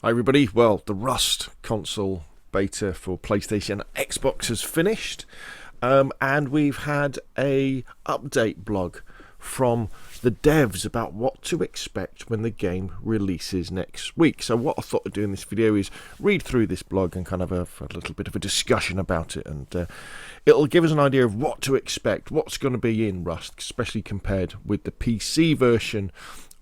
Hi everybody, well the Rust console beta for PlayStation and Xbox has finished and we've had a update blog from the devs about what to expect when the game releases next week. So what I thought I'd do in this video is read through this blog and kind of have a little bit of a discussion about it, and it'll give us an idea of what to expect, what's going to be in Rust, especially compared with the PC version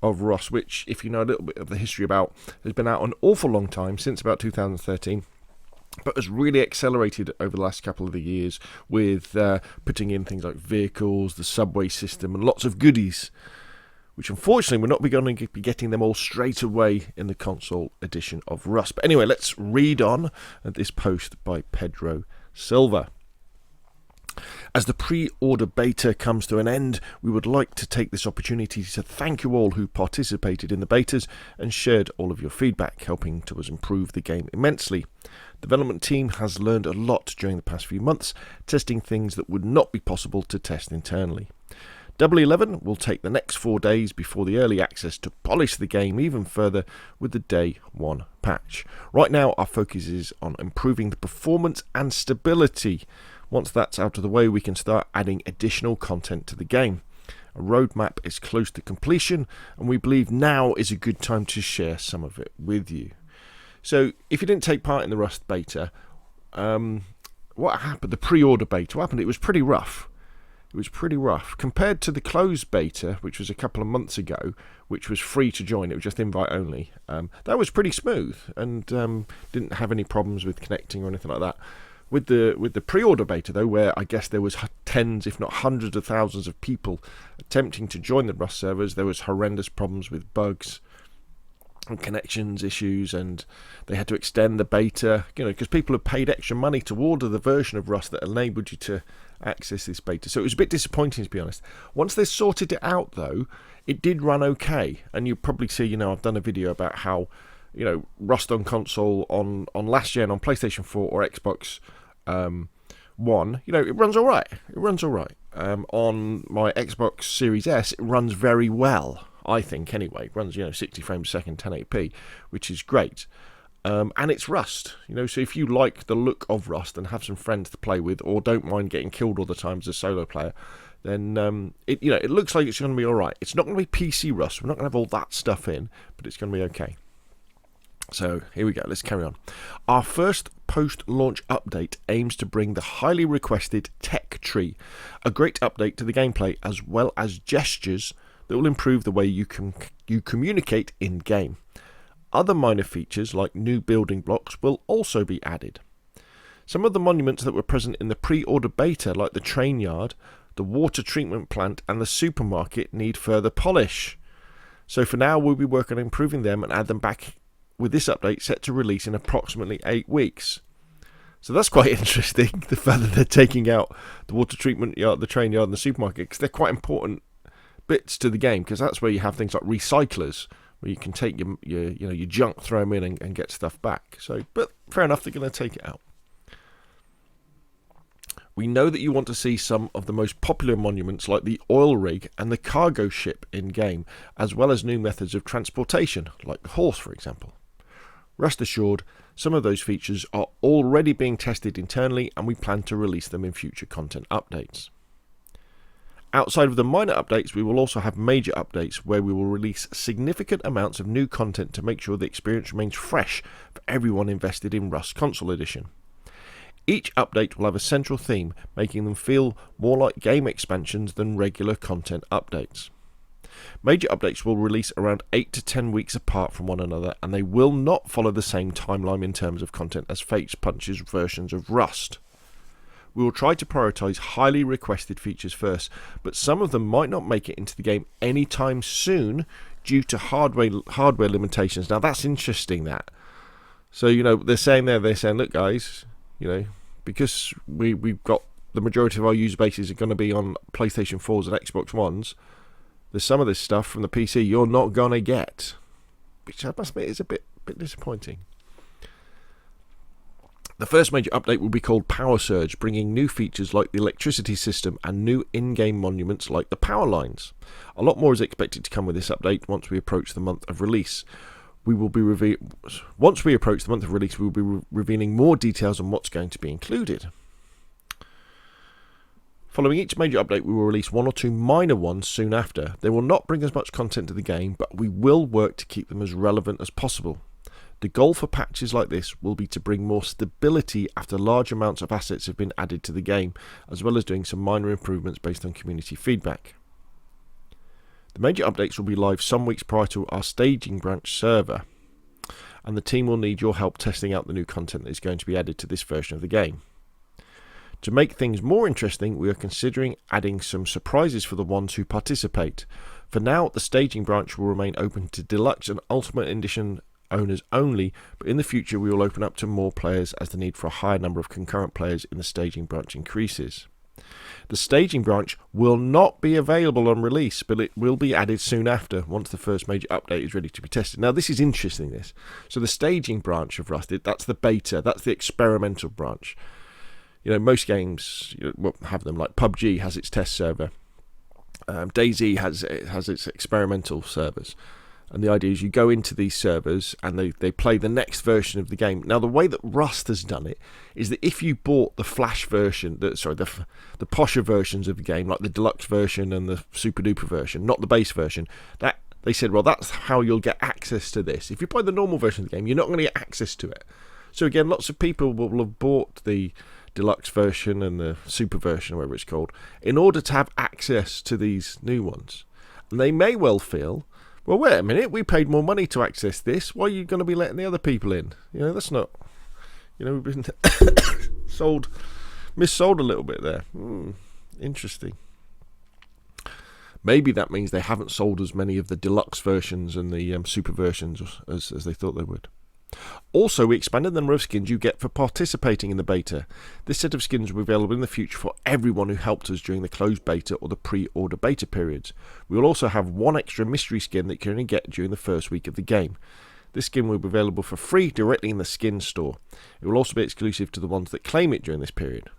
of Rust, which, if you know a little bit of the history about, has been out an awful long time, since about 2013, but has really accelerated over the last couple of the years with putting in things like vehicles, the subway system, and lots of goodies, which unfortunately we're not going to be getting them all straight away in the console edition of Rust. But anyway, let's read on at this post by Pedro Silva. As the pre-order beta comes to an end, we would like to take this opportunity to thank you all who participated in the betas and shared all of your feedback, helping to us improve the game immensely. The development team has learned a lot during the past few months, testing things that would not be possible to test internally. Double 11 will take the next 4 days before the early access to polish the game even further with the day 1 patch. Right now our focus is on improving the performance and stability. Once that's out of the way, we can start adding additional content to the game. A roadmap is close to completion, and we believe now is a good time to share some of it with you. So, if you didn't take part in the Rust beta, what happened? The pre-order beta, what happened? It was pretty rough. It was pretty rough. Compared to the closed beta, which was a couple of months ago, which was free to join, it was just invite only. That was pretty smooth, and didn't have any problems with connecting or anything like that. With the pre-order beta, though, where I guess there was tens, if not hundreds of thousands of people attempting to join the Rust servers, there was horrendous problems with bugs and connections issues, and they had to extend the beta, because people had paid extra money to order the version of Rust that enabled you to access this beta. So it was a bit disappointing, to be honest. Once they sorted it out, though, it did run okay, and you probably see, I've done a video about how Rust on console on last gen on PlayStation 4 or Xbox One, it runs all right. It runs all right. On my Xbox Series S, it runs very well, I think, anyway. It runs, 60 frames a second, 1080p, which is great. And it's Rust, so if you like the look of Rust and have some friends to play with, or don't mind getting killed all the time as a solo player, then it looks like it's going to be all right. It's not going to be PC Rust. We're not going to have all that stuff in, but it's going to be okay. So here we go, let's carry on. Our first post-launch update aims to bring the highly requested tech tree, a great update to the gameplay as well as gestures that will improve the way you communicate in-game. Other minor features like new building blocks will also be added. Some of the monuments that were present in the pre-order beta, like the train yard, the water treatment plant and the supermarket, need further polish. So for now we'll be working on improving them and add them back with this update set to release in approximately 8 weeks. So that's quite interesting, the fact that they're taking out the water treatment yard, the train yard and the supermarket, because they're quite important bits to the game, because that's where you have things like recyclers, where you can take your junk, throw them in and get stuff back. So, but fair enough, they're going to take it out. We know that you want to see some of the most popular monuments like the oil rig and the cargo ship in-game, as well as new methods of transportation, like the horse, for example. Rest assured, some of those features are already being tested internally, and we plan to release them in future content updates. Outside of the minor updates, we will also have major updates where we will release significant amounts of new content to make sure the experience remains fresh for everyone invested in Rust Console Edition. Each update will have a central theme, making them feel more like game expansions than regular content updates. Major updates will release around 8 to 10 weeks apart from one another, and they will not follow the same timeline in terms of content as Fates Punch's versions of Rust. We will try to prioritise highly requested features first, but some of them might not make it into the game anytime soon due to hardware limitations. Now that's interesting, that. So, they're saying, look guys, because we've got the majority of our user bases are going to be on PlayStation 4s and Xbox Ones, there's some of this stuff from the PC you're not going to get, which I must admit is a bit disappointing. The first major update will be called Powersurge, bringing new features like the electricity system and new in-game monuments like the power lines. A lot more is expected to come with this update once we approach the month of release. we will be once we approach the month of release, we will be revealing more details on what's going to be included. Following each major update, we will release one or two minor ones soon after. They will not bring as much content to the game, but we will work to keep them as relevant as possible. The goal for patches like this will be to bring more stability after large amounts of assets have been added to the game, as well as doing some minor improvements based on community feedback. The major updates will be live some weeks prior to our staging branch server, and the team will need your help testing out the new content that is going to be added to this version of the game. To make things more interesting, we are considering adding some surprises for the ones who participate. For now, the staging branch will remain open to Deluxe and Ultimate Edition owners only, but in the future we will open up to more players as the need for a higher number of concurrent players in the staging branch increases. The staging branch will not be available on release, but it will be added soon after, once the first major update is ready to be tested. Now this is interesting, this. So the staging branch of Rust, that's the beta, that's the experimental branch. You know, most games have them, like PUBG has its test server. DayZ has its experimental servers. And the idea is you go into these servers and they play the next version of the game. Now, the way that Rust has done it is that if you bought the Flash version, the posher versions of the game, like the Deluxe version and the Super Duper version, not the base version, that they said, well, that's how you'll get access to this. If you buy the normal version of the game, you're not going to get access to it. So again, lots of people will have bought the Deluxe version and the Super version, or whatever it's called, in order to have access to these new ones. And they may well feel, well, wait a minute, we paid more money to access this. Why are you going to be letting the other people in? You know, that's not, we've been missold a little bit there. Interesting. Maybe that means they haven't sold as many of the Deluxe versions and the Super versions as they thought they would. Also, we expanded the number of skins you get for participating in the beta. This set of skins will be available in the future for everyone who helped us during the closed beta or the pre-order beta periods. We will also have one extra mystery skin that you can only get during the first week of the game. This skin will be available for free directly in the skin store. It will also be exclusive to the ones that claim it during this period.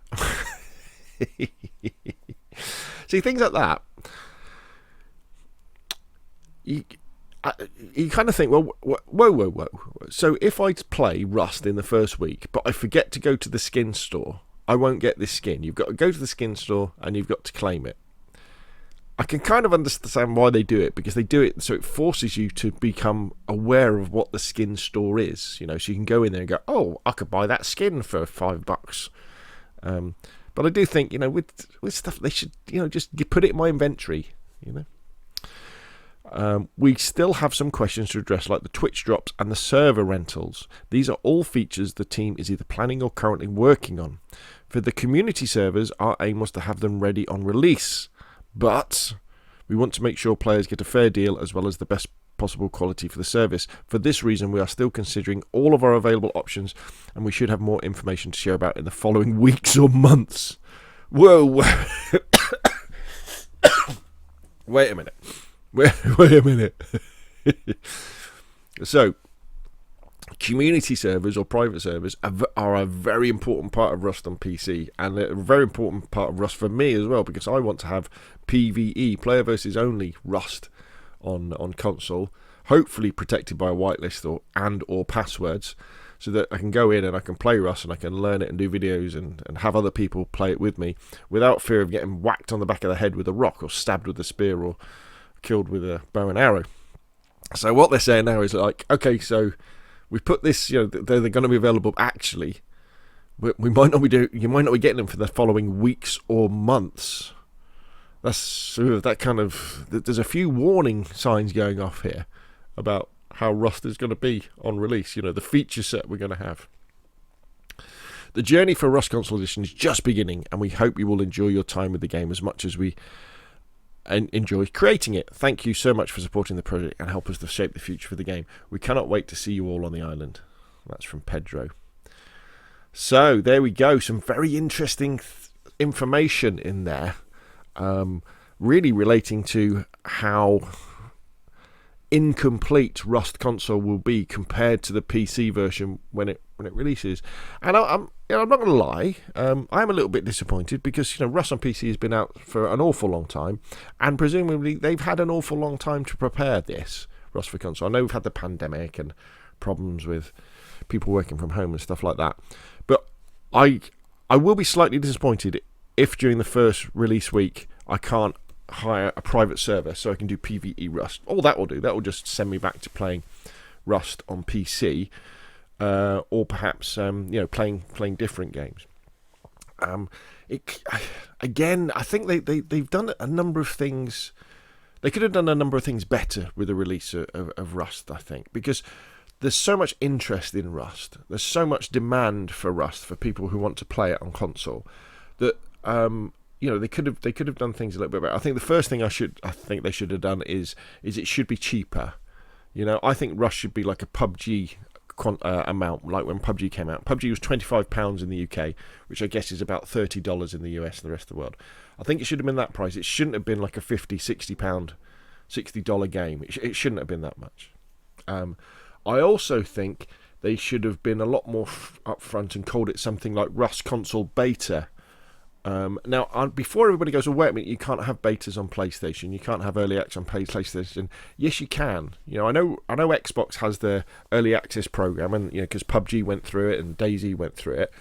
See, things like that, you kind of think, well, whoa. So if I play Rust in the first week, but I forget to go to the skin store, I won't get this skin. You've got to go to the skin store and you've got to claim it. I can kind of understand why they do it, because they do it so it forces you to become aware of what the skin store is. So you can go in there and go, oh, I could buy that skin for $5. But I do think, with stuff, they should, just put it in my inventory, We still have some questions to address, like the Twitch drops and the server rentals. These are all features the team is either planning or currently working on. For the community servers, our aim was to have them ready on release, but we want to make sure players get a fair deal as well as the best possible quality for the service. For this reason, we are still considering all of our available options, and we should have more information to share about in the following weeks or months. Whoa. Wait a minute. Wait a minute. So, community servers or private servers are a very important part of Rust on PC, and a very important part of Rust for me as well, because I want to have PvE, player versus only Rust on console, hopefully protected by a whitelist or passwords, so that I can go in and I can play Rust and I can learn it and do videos and have other people play it with me without fear of getting whacked on the back of the head with a rock or stabbed with a spear or killed with a bow and arrow. So what they're saying now is like, okay, so we put this, they're going to be available. Actually, you might not be getting them for the following weeks or months. That's sort of that kind of. There's a few warning signs going off here about how Rust is going to be on release. The feature set we're going to have. The journey for Rust Console Edition is just beginning, and we hope you will enjoy your time with the game as much as we enjoy creating it. Thank you so much for supporting the project and help us to shape the future for the game. We cannot wait to see you all on the island. That's from Pedro. So there we go, some very interesting information in there, really relating to how incomplete Rust console will be compared to the PC version when it releases. And I'm not going to lie, I am a little bit disappointed because Rust on PC has been out for an awful long time, and presumably they've had an awful long time to prepare this. Rust for console. I know we've had the pandemic and problems with people working from home and stuff like that, but I will be slightly disappointed if during the first release week I can't hire a private server so I can do PvE Rust. All that will do, that will just send me back to playing Rust on PC, or perhaps playing different games. Again, I think they've done a number of things. They could have done a number of things better with the release of Rust, I think, because there's so much interest in Rust. There's so much demand for Rust for people who want to play it on console that they could have done things a little bit better. I think the first thing I think they should have done is it should be cheaper. I think Rust should be like a PUBG amount, like when PUBG came out. PUBG was £25 in the UK, which I guess is about $30 in the US and the rest of the world. I think it should have been that price. It shouldn't have been like a $60 game. It shouldn't have been that much. I also think they should have been a lot more upfront and called it something like Rust Console Beta. Now, before everybody goes, well, wait a minute, you can't have betas on PlayStation, you can't have early access on PlayStation. Yes, you can. I know Xbox has their early access program, and because PUBG went through it and DayZ went through it.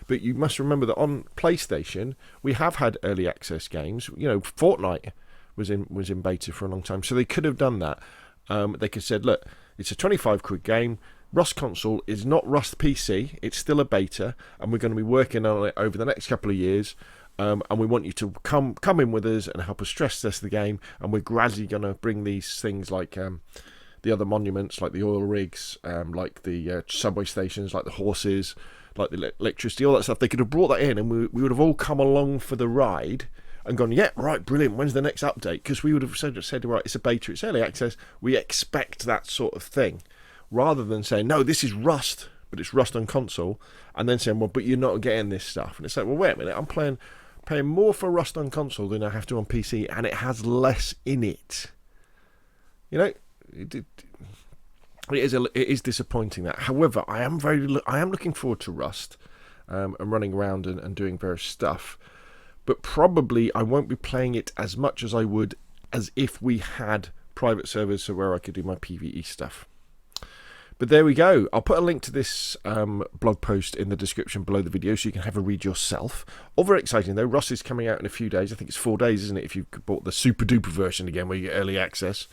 But you must remember that on PlayStation, we have had early access games. Fortnite was in beta for a long time, so they could have done that. They could have said, look, it's a £25 game. Rust Console is not Rust PC. It's still a beta, and we're going to be working on it over the next couple of years. And we want you to come in with us and help us stress test the game. And we're gradually going to bring these things like the other monuments, like the oil rigs, like the subway stations, like the horses, like the electricity, all that stuff. They could have brought that in, and we would have all come along for the ride and gone, yeah, right, brilliant. When's the next update? Because we would have said, right, it's a beta, it's early access. We expect that sort of thing. Rather than saying, no, this is Rust, but it's Rust on console, and then saying, well, but you're not getting this stuff. And it's like, well, wait a minute, I'm paying more for Rust on console than I have to on PC, and it has less in it. It is disappointing that. However, I am looking forward to Rust, and running around and doing various stuff. But probably I won't be playing it as much as I would as if we had private servers where I could do my PvE stuff. But there we go. I'll put a link to this blog post in the description below the video so you can have a read yourself. All very exciting though. Rust is coming out in a few days. I think it's 4 days, isn't it, if you've bought the super duper version again where you get early access.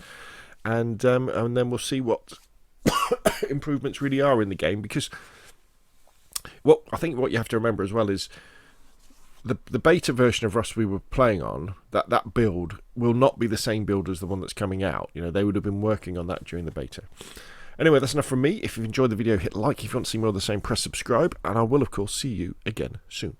And then we'll see what improvements really are in the game, because I think what you have to remember as well is the beta version of Rust we were playing on, that build will not be the same build as the one that's coming out. They would have been working on that during the beta. Anyway, that's enough from me. If you've enjoyed the video, hit like. If you want to see more of the same, press subscribe. And I will, of course, see you again soon.